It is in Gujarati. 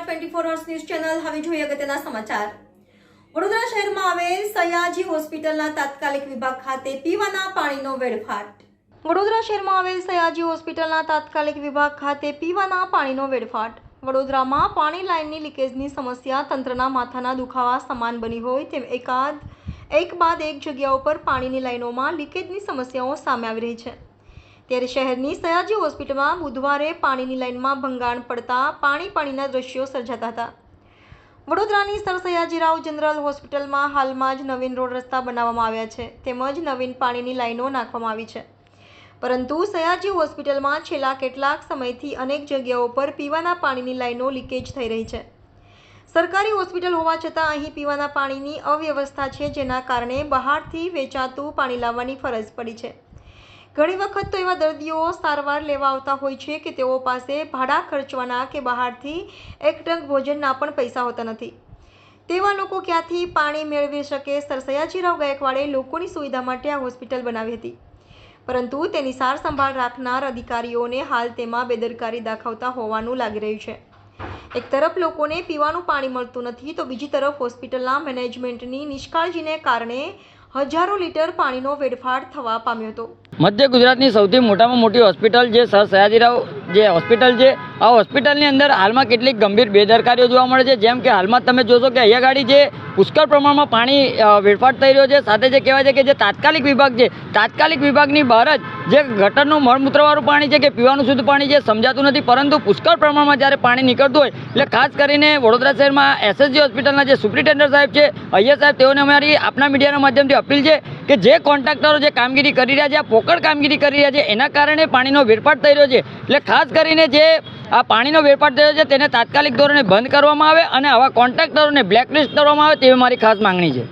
24 અવર્સ ન્યૂઝ ચેનલ હવે જોઈએ અગત્યના સમાચાર। વડોદરા શહેરમાં આવેલ સયાજી હોસ્પિટલના તાત્કાલિક વિભાગ ખાતે પીવાના પાણીનો વેડફાટ। વડોદરા શહેરમાં આવેલ સયાજી હોસ્પિટલના તાત્કાલિક વિભાગ ખાતે પીવાના પાણીનો વેડફાટ। વડોદરામાં પાણી લાઇનની લીકેજની સમસ્યા તંત્રના માથાના દુખાવા સમાન બની હોય તેમ એક બાદ એક જગ્યાઓ પર પાણીની લાઇનોમાં લીકેજની સમસ્યાઓ સામે આવી રહી છે। ત્યારે શહેરની સયાજી હોસ્પિટલમાં બુધવારે પાણીની લાઇનમાં ભંગાણ પડતા પાણીના દ્રશ્યો સર્જાતા હતા। વડોદરાની સર સયાજીરાવ જનરલ હોસ્પિટલમાં હાલમાં જ નવીન રોડ રસ્તા બનાવવામાં આવ્યા છે તેમજ નવીન પાણીની લાઇનો નાખવામાં આવી છે, પરંતુ સયાજી હોસ્પિટલમાં છેલ્લા કેટલાક સમયથી અનેક જગ્યાઓ પર પીવાના પાણીની લાઇનો લીકેજ થઈ રહી છે। સરકારી હોસ્પિટલ હોવા છતાં અહીં પીવાના પાણીની અવ્યવસ્થા છે, જેના કારણે બહારથી વેચાતું પાણી લાવવાની ફરજ પડી છે। ઘણી વખત તો એવા દર્દીઓ સારવાર લેવા આવતા હોય છે કે તેઓ પાસે ભાડા ખર્ચવાના કે બહારથી એક ટંક ભોજનના પણ પૈસા હોતા નથી। તેવા લોકો ક્યાંથી પાણી મેળવી શકે? સર સયાજીરાવ ગાયકવાડે લોકોની સુવિધા માટે આ હોસ્પિટલ બનાવી હતી, પરંતુ તેની સાર સંભાળ રાખનાર અધિકારીઓને હાલ તેમાં બેદરકારી દાખવતા હોવાનું લાગી રહ્યું છે। એક તરફ લોકોને પીવાનું પાણી મળતું નથી તો બીજી તરફ હોસ્પિટલના મેનેજમેન્ટની નિષ્કાળજીને કારણે હજારો લીટર પાણીનો વેડફાટ થવા પામ્યો હતો। મધ્ય ગુજરાતની સૌથી મોટામાં મોટી હોસ્પિટલ જે સર સયાજીરાવ જે હોસ્પિટલ છે, આ હોસ્પિટલની અંદર હાલમાં કેટલીક ગંભીર બેદરકારીઓ જોવા મળે છે। જેમ કે હાલમાં તમે જોશો કે અહીંયા ગાડી જે પુષ્કળ પ્રમાણમાં પાણી વેડફાટ થઈ રહ્યો છે, સાથે જે કહેવાય છે કે જે તાત્કાલિક વિભાગ છે, તાત્કાલિક વિભાગની બહાર જ જે ગટરનું મળમૂત્રવાળું પાણી છે કે પીવાનું શુદ્ધ પાણી છે સમજાતું નથી, પરંતુ પુષ્કળ પ્રમાણમાં જ્યારે પાણી નીકળતું હોય એટલે ખાસ કરીને વડોદરા શહેરમાં એસએસજી હોસ્પિટલના જે સુપ્રિન્ટેન્ડન્ટ સાહેબ છે અહીંયા સાહેબ, તેઓને અમારી આપના મીડિયાના માધ્યમથી અપીલ છે કે જે કોન્ટ્રાક્ટરો જે કામગીરી કરી રહ્યા છે, આ પોકળ કામગીરી કરી રહ્યા છે, એના કારણે પાણીનો વેડફાટ થઈ રહ્યો છે। એટલે ખાસ કરીને જે આ પાણીનો વેડફાટ થયો છે તેને તાત્કાલિક ધોરણે બંધ કરવામાં આવે અને આવા કોન્ટ્રાક્ટરોને બ્લેકલિસ્ટ કરવામાં આવે તેવી મારી ખાસ માંગણી છે।